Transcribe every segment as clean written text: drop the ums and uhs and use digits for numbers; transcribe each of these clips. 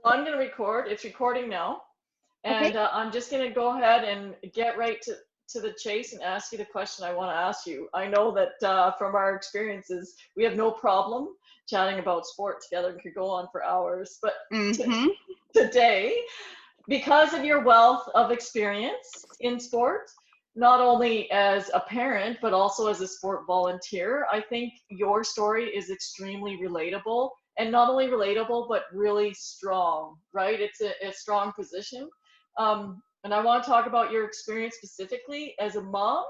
I'm going to record. It's recording now. Okay. And I'm just going to go ahead and get right to the chase and ask you the question I want to ask you. I know that from our experiences, we have no problem chatting about sport together. We could go on for hours. But Mm-hmm. today, because of your wealth of experience in sport, not only as a parent, but also as a sport volunteer, I think your story is extremely relatable, and not only relatable, but really strong, right? It's a strong position. And I want to talk about your experience specifically as a mom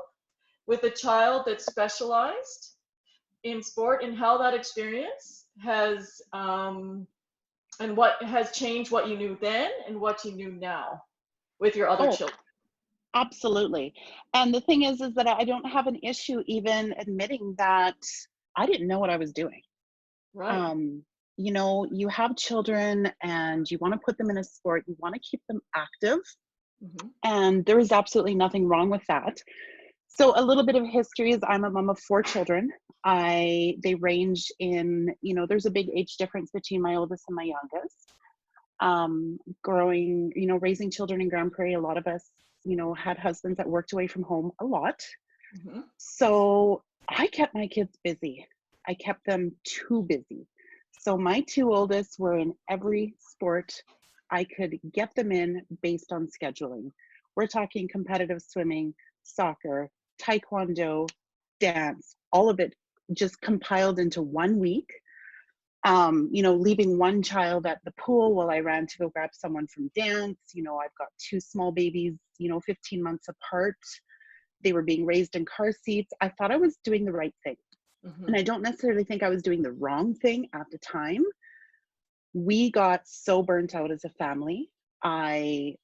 with a child that's specialized in sport and how that experience has and what has changed what you knew then and what you knew now with your other Oh, children. absolutely. And the thing is that I don't have an issue even admitting that I didn't know what I was doing. Right. Um, you have children and you want to put them in a sport, you want to keep them active, Hmm. and there is absolutely nothing wrong with that. So a little bit of history is I'm a mom of 4 children. They range in, there's a big age difference between my oldest and my youngest. Growing, raising children in Grand Prairie, a lot of us, had husbands that worked away from home a lot. Hmm. So I kept my kids busy. I kept them too busy. So my 2 oldest were in every sport I could get them in based on scheduling. We're talking competitive swimming, soccer, taekwondo, dance, all of it just compiled into one week. Leaving one child at the pool while I ran to go grab someone from dance. I've got 2 small babies, 15 months apart. They were being raised in car seats. I thought I was doing the right thing. And Hmm. I don't necessarily think I was doing the wrong thing at the time. We got so burnt out as a family. I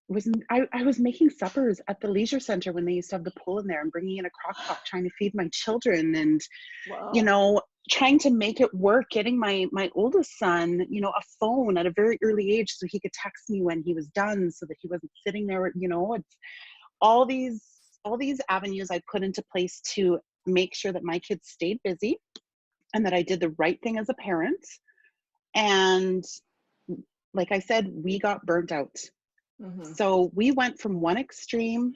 was making suppers at the leisure center when they used to have the pool in there and bringing in a crock pot, trying to feed my children, and you Wow. know trying to make it work, getting my oldest son a phone at a very early age so he could text me when he was done, so that he wasn't sitting there. It's all these avenues I put into place to make sure that my kids stayed busy and that I did the right thing as a parent. And like I said, we got burnt out. Hmm. So we went from one extreme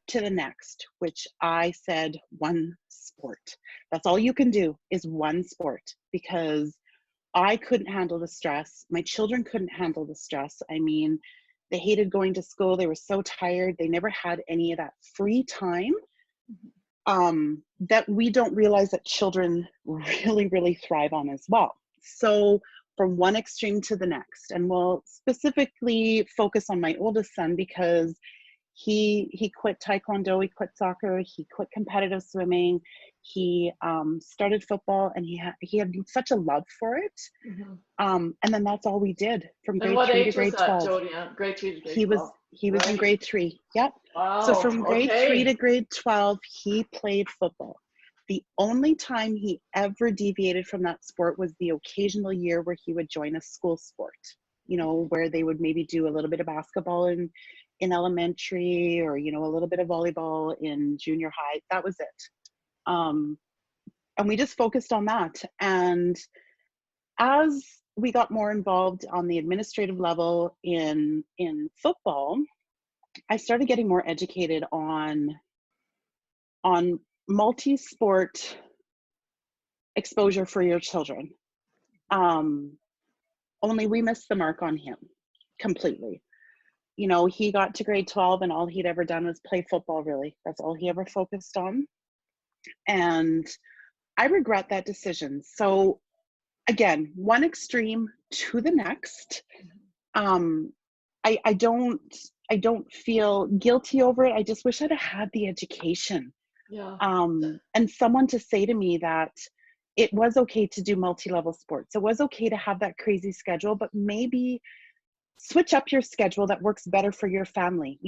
to the next, which I said one sport. That's all you can do is one sport, because I couldn't handle the stress. My children couldn't handle the stress. I mean, they hated going to school. They were so tired. They never had any of that free time, that we don't realize that children really, really thrive on as well. So from one extreme to the next, and we'll specifically focus on my oldest son because he quit taekwondo, he quit soccer, he quit competitive swimming, he started football, and he had such a love for it. Hmm. And then that's all we did from And grade what 3 to age was grade that, 12. Jodianne? Grade 3 to grade He was 12. he was in Right. grade 3. Yep. So Wow. from grade 3 Okay. to grade 12, he played football. The only time he ever deviated from that sport was the occasional year where he would join a school sport, where they would maybe do a little bit of basketball in elementary, or, a little bit of volleyball in junior high. That was it. Um, and we just focused on that. And as we got more involved on the administrative level in football, I started getting more educated on multi-sport exposure for your children. Um, Only we missed the mark on him completely. He got to grade 12 and all he'd ever done was play football, really. That's all he ever focused on. And I regret that decision. So again, one extreme to the next. Um, I don't feel guilty over it. I just wish I'd have had the education, Yeah. and someone to say to me that it was okay to do multi-level sports. It was okay to have that crazy schedule, but maybe switch up your schedule that works better for your family.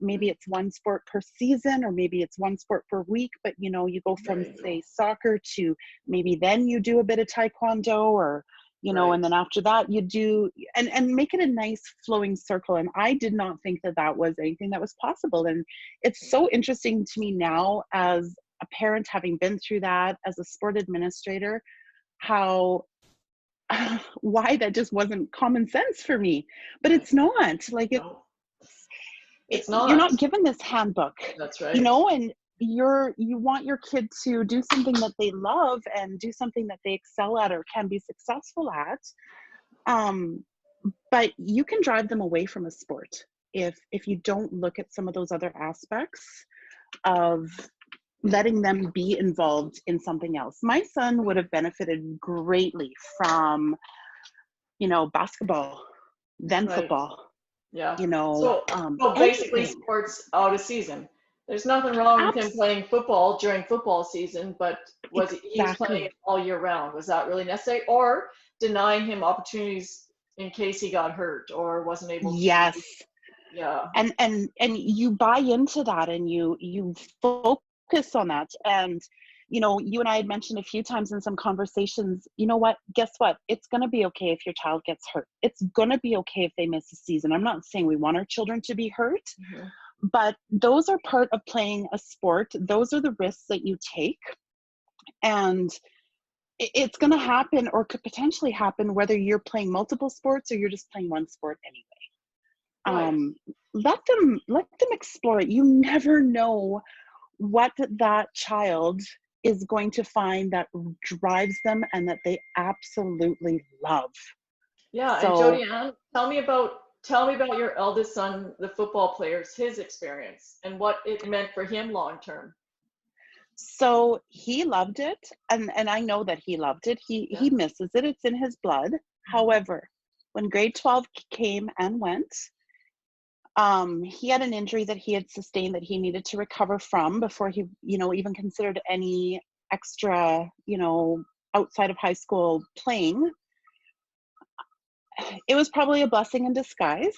Maybe it's one sport per season, or maybe it's one sport per week, but you go There from, you say, go. soccer to maybe then you do a bit of taekwondo, or and Right. then after that you do, and make it a nice flowing circle. And I did not think that that was anything that was possible. And it's so interesting to me now, as a parent, having been through that, as a sport administrator, how why that just wasn't common sense for me. But Right. it's not like No, it's you're not. not given this handbook, That's right. and you want your kid to do something that they love and do something that they excel at or can be successful at. um but you can drive them away from a sport if you don't look at some of those other aspects of letting them be involved in something else. My son would have benefited greatly from, basketball, then Right. football, Yeah. So, so basically, anything. sports out of season. There's nothing wrong with him Abs- playing football during football season, but he was playing it exactly. all year round? Was that really necessary, or denying him opportunities in case he got hurt or wasn't able to? Yes. Yeah. And you buy into that, and you focus on that. And you and I had mentioned a few times in some conversations, what, guess what, it's going to be okay if your child gets hurt. It's going to be okay if they miss a season. I'm not saying we want our children to be hurt, Mhm. but those are part of playing a sport. Those are the risks that you take, and it's going to happen, or could potentially happen, whether you're playing multiple sports or you're just playing one sport anyway. Right. Let them explore it. You never know what that child is going to find that drives them and that they absolutely love. Yeah. And So Jodianne, tell me about your eldest son, the football players, his experience and what it meant for him long term. so he loved it, and I know that he loved it. He Yeah. misses it. It's in his blood. Mhm. However, when grade 12 came and went, he had an injury that he had sustained that he needed to recover from before he, even considered any extra, outside of high school playing. It was probably a blessing in disguise.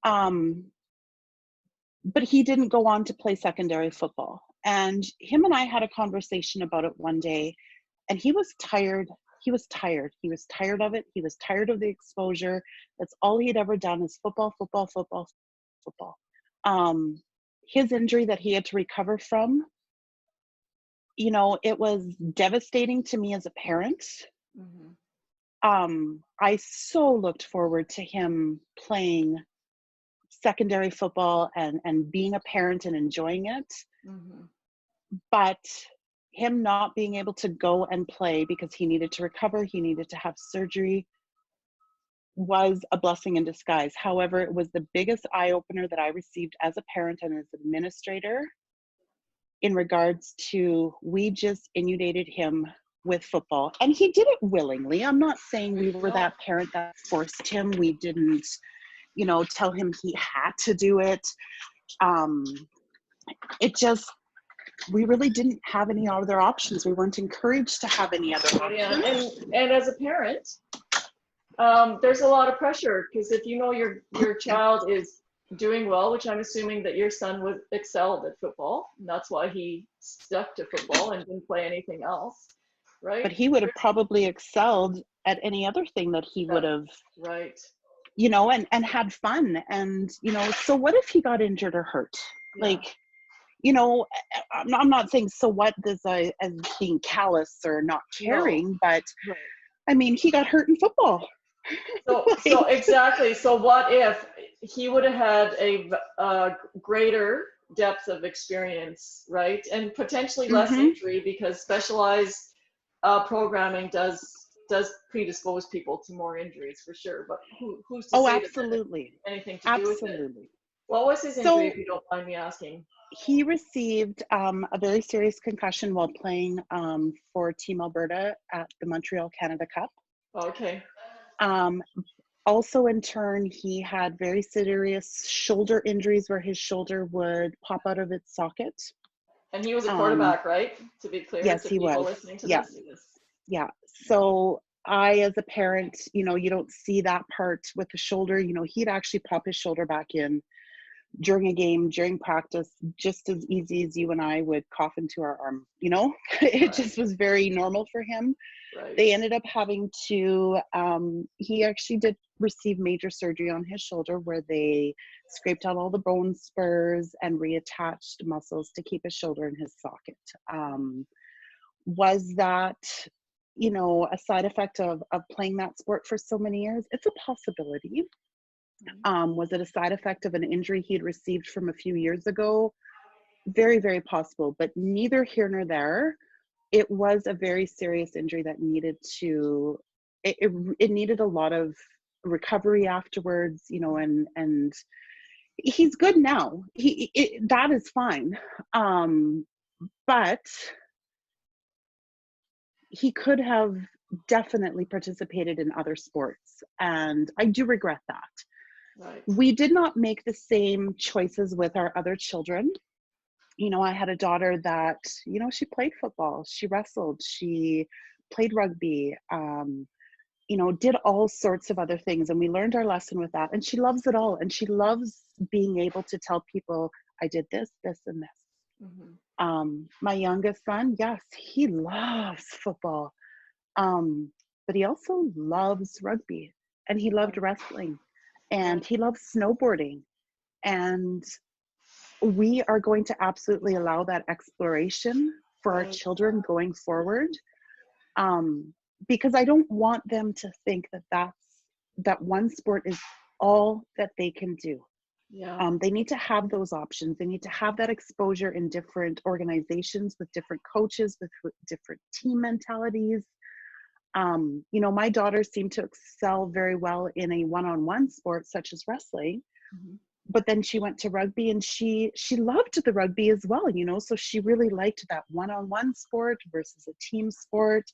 Um, but he didn't go on to play secondary football. And him and I had a conversation about it one day, and he was tired. He was tired. He was tired of it. He was tired of the exposure. That's all he'd ever done is football, football, football, football. Um, his injury that he had to recover from, it was devastating to me as a parent. Mhm. I so looked forward to him playing secondary football and being a parent and enjoying it. Mhm. But him not being able to go and play because he needed to recover, he needed to have surgery, was a blessing in disguise. However, it was the biggest eye opener that I received as a parent and as an administrator in regards to, we just inundated him with football, and he did it willingly. I'm not saying we were No. that parent that forced him. We didn't, tell him he had to do it. Um, it just, we really didn't have any other options. We weren't encouraged to have any other Yeah. options. And as a parent, there's a lot of pressure because if you know your child is doing well, which I'm assuming that your son was excelled at football, and that's why he stuck to football and didn't play anything else, But right? he would have probably excelled at any other thing that he would That's have, right. and had fun. And, so what if he got injured or hurt? Yeah. Like, I'm not saying so what this as being callous or not No. caring, but Right. I mean, he got hurt in football. So Like, exactly. So what if he would have had a greater depth of experience, right, and potentially less mhm. injury because specialized programming does predispose people to more injuries for sure. But who's to Oh, say that that has absolutely. anything to do with it? Absolutely. What was his injury, So if you don't mind me asking? he received a very serious concussion while playing for Team Alberta at the Montreal Canada Cup. Okay. Um, Also, in turn, he had very serious shoulder injuries where his shoulder would pop out of its socket. And he was a Um, quarterback, right? To be clear yes, to he people was. listening to Yeah, this. Yes. yeah. So I, as a parent, you don't see that part with the shoulder. He'd actually pop his shoulder back in during a game, during practice, just as easy as you and I would cough into our arm. It Right. just was very normal for him. Right. They ended up having to, he actually did receive major surgery on his shoulder where they scraped out all the bone spurs and reattached muscles to keep his shoulder in his socket. Was that, you know, a side effect of playing that sport for so many years? It's a possibility. Was it a side effect of an injury he'd received from a few years ago? Very, very possible, but neither here nor there. It was a very serious injury that needed to, it needed a lot of recovery afterwards, you know, and he's good now. That is fine. But he could have definitely participated in other sports, and I do regret that. Right. We did not make the same choices with our other children. You know, I had a daughter that, you know, she played football, she wrestled, she played rugby, you know, did all sorts of other things. And we learned our lesson with that. And she loves it all. And she loves being able to tell people, I did this, this, and this. My youngest son, yes, he loves football. But he also loves rugby, and he loved wrestling, and he loves snowboarding. And we are going to absolutely allow that exploration for our children going forward, because I don't want them to think that one sport is all that they can do. They need to have those options. They need to have that exposure in different organizations with different coaches, with different team mentalities. You know, my daughter seemed to excel very well in a one-on-one sport such as wrestling. But then she went to rugby, and she loved the rugby as well, you know, so she really liked that one-on-one sport versus a team sport.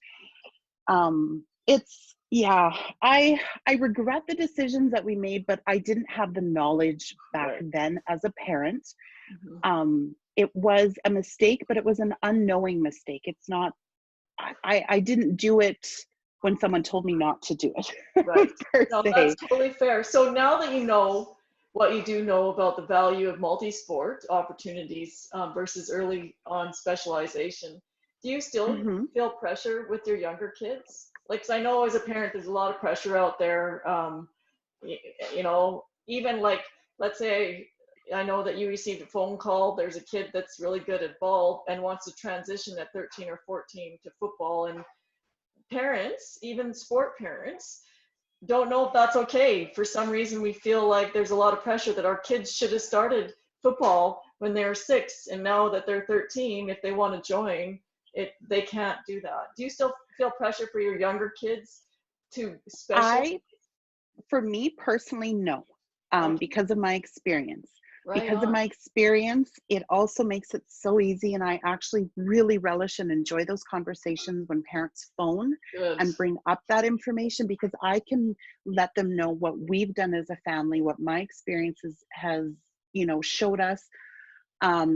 It's, yeah, I regret the decisions that we made, but I didn't have the knowledge back then as a parent. It was a mistake, but it was an unknowing mistake. It's not, I didn't do it when someone told me not to do it. Right. Per No, se. that's totally fair. So now that you know what you do know about the value of multi-sport opportunities versus early on specialization, do you still feel pressure with your younger kids? Like, 'cause I know as a parent, there's a lot of pressure out there. You know, even like, let's say, I know that you received a phone call. There's a kid that's really good at ball and wants to transition at 13 or 14 to football, and parents, even sport parents, don't know if that's okay. For some reason, we feel like there's a lot of pressure that our kids should have started football when they were 6, and now that they're 13, if they want to join it, they can't do that. Do you still feel pressure for your younger kids to specialize? For me personally, no, because of my experience. Right Because of on. my experience, it also makes it so easy, and I actually really relish and enjoy those conversations when parents phone Good. and bring up that information, because I can let them know what we've done as a family, what my experiences has, you know, showed us.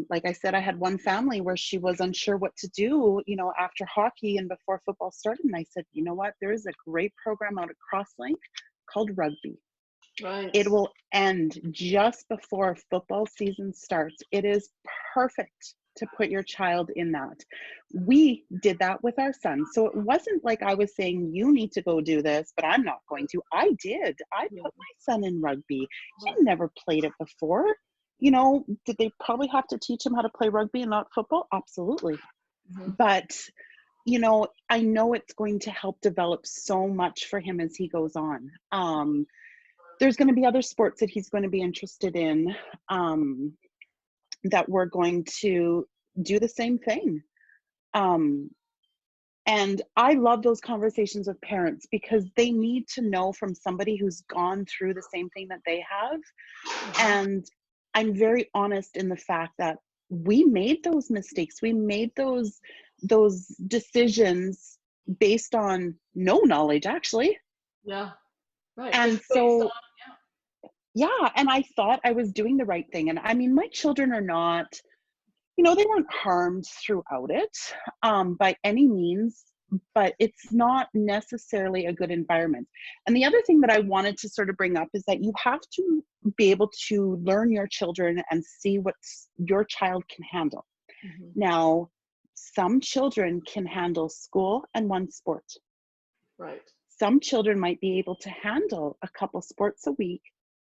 Like I said, I had one family where she was unsure what to do, you know, after hockey and before football started. And I said, you know what, there is a great program out at Crosslink called rugby. Right. It will end just before football season starts. It is perfect to put your child in that. We did that with our son. So it wasn't like I was saying, you need to go do this, but I'm not going to. I did. I put my son in rugby. He never played it before. You know, did they probably have to teach him how to play rugby and not football? Absolutely. But, you know, I know it's going to help develop so much for him as he goes on. There's going to be other sports that he's going to be interested in, that we're going to do the same thing. And I love those conversations with parents, because they need to know from somebody who's gone through the same thing that they have. And I'm very honest in the fact that we made those mistakes. We made those decisions based on no knowledge, actually. Yeah. Right. And so, yeah, and I thought I was doing the right thing. And I mean, my children are not, you know, they weren't harmed throughout it, by any means, but it's not necessarily a good environment. And the other thing that I wanted to sort of bring up is that you have to be able to learn your children and see what your child can handle. Now, some children can handle school and one sport. Right. Some children might be able to handle a couple sports a week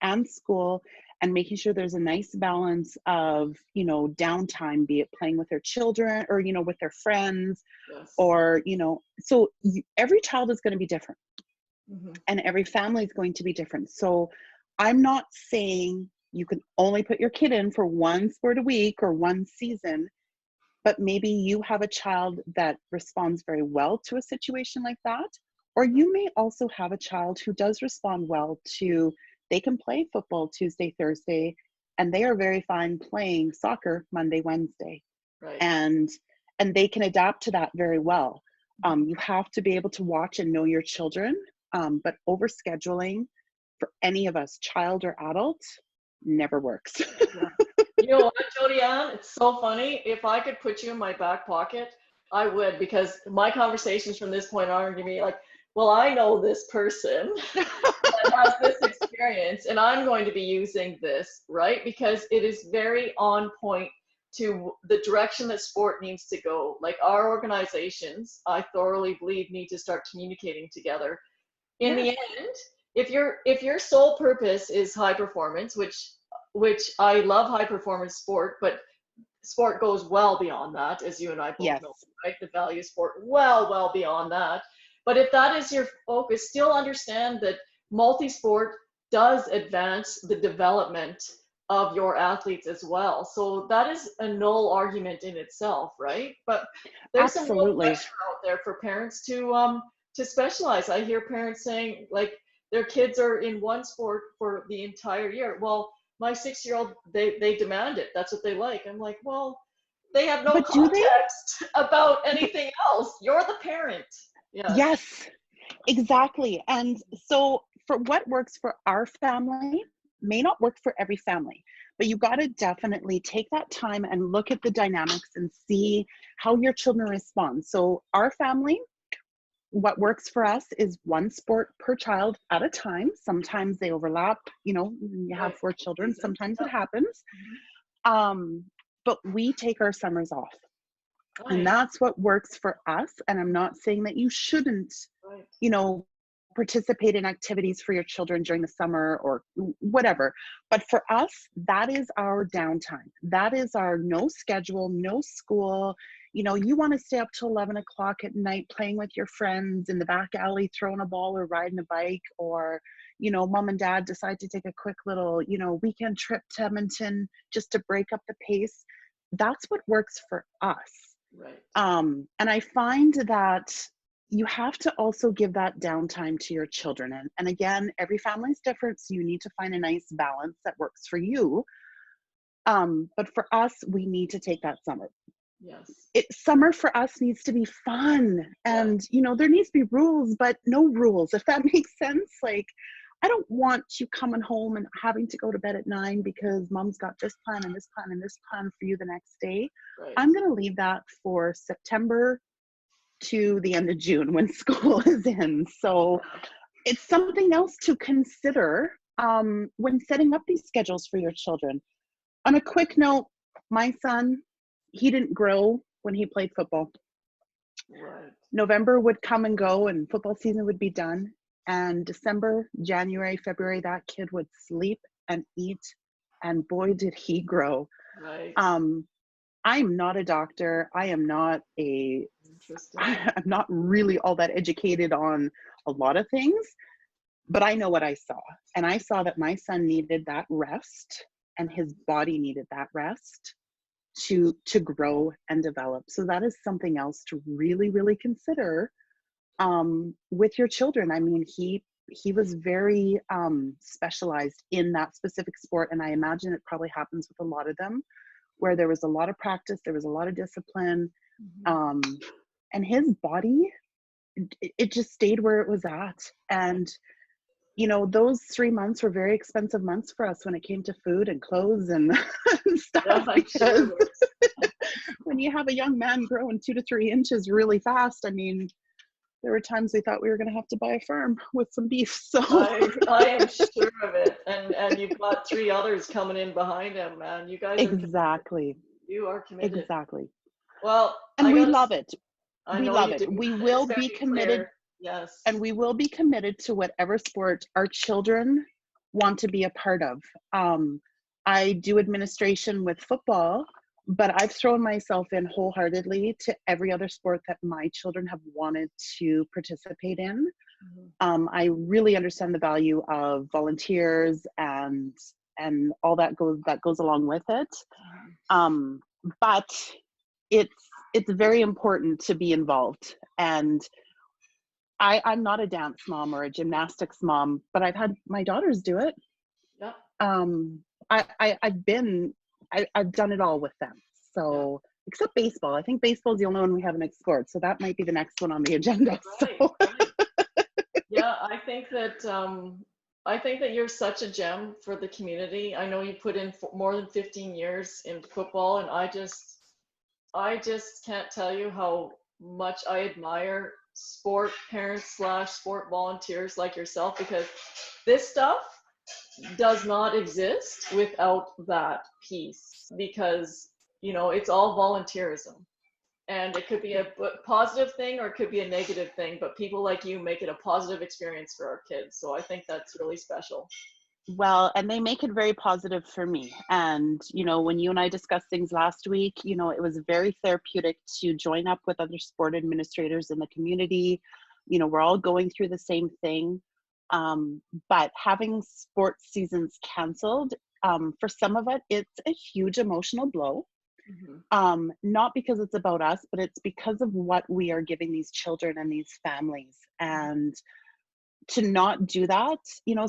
and school and making sure there's a nice balance of, you know, downtime, be it playing with their children or, you know, with their friends, Yes. or, you know, so every child is going to be different, Mm-hmm. and every family is going to be different. So I'm not saying you can only put your kid in for one sport a week or one season, but maybe you have a child that responds very well to a situation like that. Or you may also have a child who does respond well to, they can play football Tuesday, Thursday, and they are very fine playing soccer Monday, Wednesday. Right. And they can adapt to that very well. You have to be able to watch and know your children, but overscheduling for any of us, child or adult, never works. Yeah. You know what, Jodianne? It's so funny. If I could put you in my back pocket, I would, because my conversations from this point on are going to be like, well, I know this person that has this experience, and I'm going to be using this, right? Because it is very on point to the direction that sport needs to go. Like our organizations, I thoroughly believe, need to start communicating together. In the end, if your sole purpose is high performance, which I love high performance sport, but sport goes well beyond that, as you and I both know, right? The value sport well beyond that. But if that is your focus, still understand that multi-sport does advance the development of your athletes as well. So that is a null argument in itself, right? But there's some real pressure out there for parents to specialize. I hear parents saying like their kids are in one sport for the entire year. Well, my 6-year-old, they demand it. That's what they like. I'm like, well, they have no context about anything else. You're the parent. Yes, exactly. And so for what works for our family may not work for every family, but you got to definitely take that time and look at the dynamics and see how your children respond. So our family, what works for us is one sport per child at a time. Sometimes they overlap, you know, you have 4 children, sometimes it happens. But we take our summers off. And that's what works for us. And I'm not saying that you shouldn't, you know, participate in activities for your children during the summer or whatever. But for us, that is our downtime. That is our no schedule, no school. You know, you want to stay up till 11 o'clock at night playing with your friends in the back alley, throwing a ball or riding a bike, or, you know, mom and dad decide to take a quick little, you know, weekend trip to Edmonton just to break up the pace. That's what works for us. Right. And I find that you have to also give that downtime to your children. And again, every family is different, so you need to find a nice balance that works for you. But for us, we need to take that summer. Yes. Summer for us needs to be fun. And, you know, there needs to be rules, but no rules, if that makes sense. Like, I don't want you coming home and having to go to bed at 9 because mom's got this plan and this plan and this plan for you the next day. Right. I'm going to leave that for September to the end of June when school is in. So it's something else to consider when setting up these schedules for your children. On a quick note, my son, he didn't grow when he played football. Right. November would come and go and football season would be done. And December, January, February, that kid would sleep and eat. And boy, did he grow. Right. I'm not a doctor. I'm not really all that educated on a lot of things, but I know what I saw. And I saw that my son needed that rest and his body needed that rest to grow and develop. So that is something else to really, really consider with your children. I mean, he was very specialized in that specific sport. And I imagine it probably happens with a lot of them, where there was a lot of practice, there was a lot of discipline, and his body, it just stayed where it was at. And, you know, those 3 months were very expensive months for us when it came to food and clothes and stuff, because when you have a young man growing 2 to 3 inches really fast, I mean, there were times we thought we were going to have to buy a farm with some beef. So I am sure of it. And you've got 3 others coming in behind him, man. You guys you are committed. Exactly. Well, and we love it. We love it. We will be committed. Yes. And we will be committed to whatever sport our children want to be a part of. I do administration with football, but I've thrown myself in wholeheartedly to every other sport that my children have wanted to participate in. I really understand the value of volunteers and all that goes along with it. But it's very important to be involved. And I'm not a dance mom or a gymnastics mom, but I've had my daughters do it. Yeah. I've done it all with them. So except baseball. I think baseball is the only one we haven't explored. So that might be the next one on the agenda. Right, So. right. Yeah, I think that you're such a gem for the community. I know you put in more than 15 years in football, and I just can't tell you how much I admire sport parents / sport volunteers like yourself, because this stuff does not exist without that piece, because it's all volunteerism, and it could be a positive thing or it could be a negative thing, but people like you make it a positive experience for our kids. So I think that's really special. Well, and they make it very positive for me. And, when you and I discussed things last week, it was very therapeutic to join up with other sport administrators in the community. We're all going through the same thing. But having sports seasons canceled, for some of it, it's a huge emotional blow. Not because it's about us, but it's because of what we are giving these children and these families. And to not do that,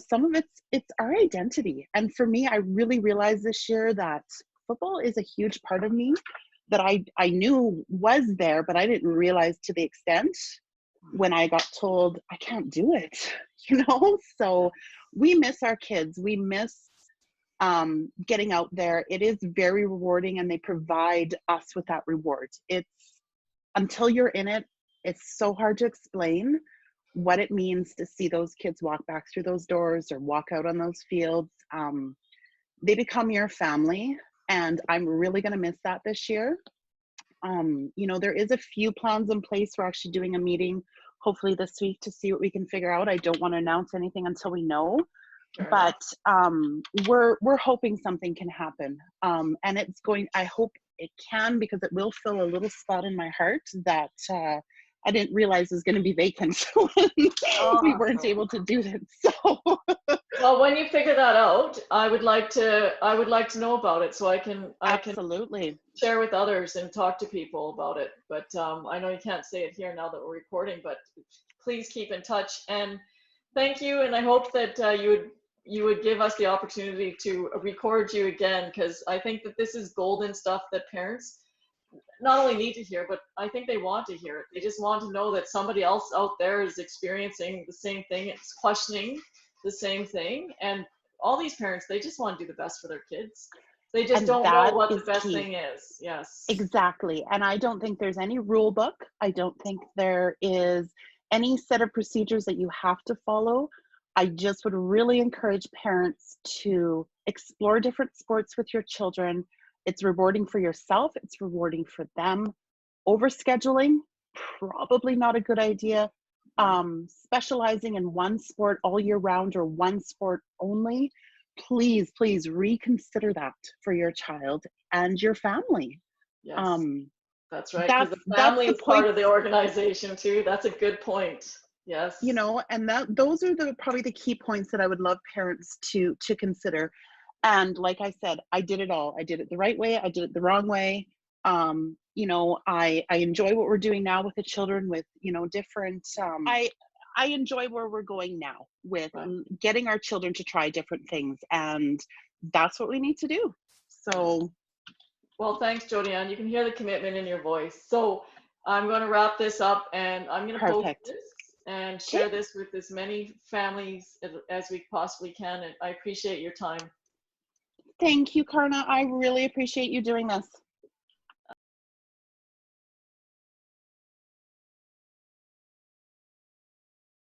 some of it's our identity. And for me, I really realized this year that football is a huge part of me that I knew was there, but I didn't realize to the extent when I got told I can't do it, So we miss our kids. We miss getting out there. It is very rewarding, and they provide us with that reward. It's until you're in it, it's so hard to explain what it means to see those kids walk back through those doors or walk out on those fields. They become your family, and I'm really going to miss that this year. There is a few plans in place. We're actually doing a meeting hopefully this week to see what we can figure out. I don't want to announce anything until we know. But we're hoping something can happen, and I hope it can, because it will fill a little spot in my heart that I didn't realize was going to be vacant when we weren't able to do it. So well, when you figure that out, I would like to know about it, so I can absolutely share with others and talk to people about it. But I know you can't say it here now that we're recording, but please keep in touch, and thank you. And I hope that you would give us the opportunity to record you again, because I think that this is golden stuff that parents not only need to hear, but I think they want to hear it. They just want to know that somebody else out there is experiencing the same thing, it's questioning the same thing. And all these parents, they just want to do the best for their kids. They just don't know what the best thing is. Yes. Exactly. And I don't think there's any rule book. I don't think there is any set of procedures that you have to follow. I just would really encourage parents to explore different sports with your children. It's rewarding for yourself. It's rewarding for them. Overscheduling, probably not a good idea. Specializing in one sport all year round or one sport only, please reconsider that for your child and your family. Yes, that's right. Because the family is part of the organization too. That's a good point. Yes. And those are probably the key points that I would love parents to consider. And like I said, I did it all. I did it the right way. I did it the wrong way. I enjoy what we're doing now with the children with, different, I enjoy where we're going now with getting our children to try different things. And that's what we need to do. So. Well, thanks, Jodianne. You can hear the commitment in your voice. So I'm going to wrap this up, and I'm going to post this and share this with as many families as we possibly can. And I appreciate your time. Thank you, Karna. I really appreciate you doing this.